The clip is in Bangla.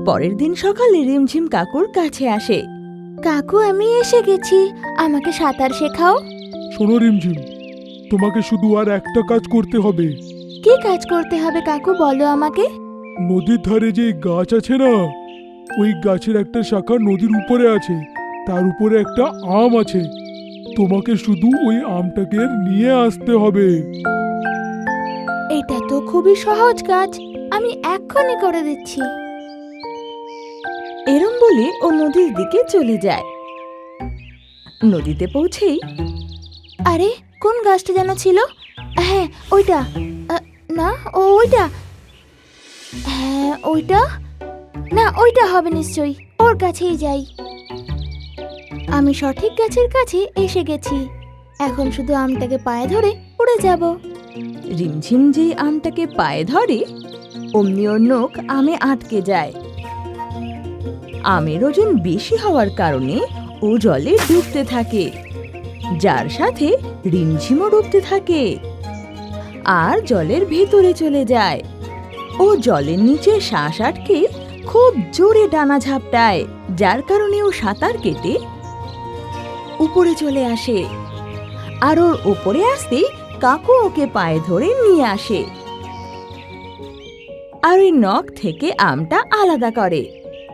পরের দিন সকালে রিমঝিম কাকুর কাছে আসে। কাকু, আমি এসে গেছি, আমাকে সাঁতার শেখাও। শোনো রিমঝিম, তোমাকে শুধু আর একটা কাজ করতে হবে। কি কাজ করতে হবে কাকু, বলো আমাকে। নদীর ধারে যে গাছ আছে না, ওই গাছের একটা শাখা নদীর উপরে আছে, তার উপরে একটা আম আছে। তোমাকে শুধু ওই আমটাকে নিয়ে আসতে হবে। এটা তো খুবই সহজ কাজ, আমি এক্ষুনি করে দিচ্ছি। এরম বলে ও নদীর দিকে চলে যায়। নদীতে পৌঁছেই, আরে কোন গাছটা যেন ছিল? হ্যাঁ ওইটা, না ওইটা, হ্যাঁ ওইটা, না ওইটা হবে নিশ্চয়ই, ওর কাছেই যাই। আমি সঠিক গাছের কাছে এসে গেছি, এখন শুধু আমটাকে পায়ে ধরে উড়ে যাব। রিমঝিম যেই আমটাকে পায়ে ধরে, অমনি ওর নখ আমে আটকে যায়। আমের ওজন বেশি হওয়ার কারণে ও জলে ডুবতে থাকে, যার সাথে রিমঝিমও ডুবতে থাকে আর জলের ভেতরে চলে যায়। ও জলের নিচে শ্বাস আটকে খুব জোরে ডানা ঝাপটায়, যার কারণে ও সাঁতার কেটে উপরে চলে আসে। আর ওর উপরে আসতেই কাকু ওকে পায়ে ধরে নিয়ে আসে আর ওই নখ থেকে আমটা আলাদা করে।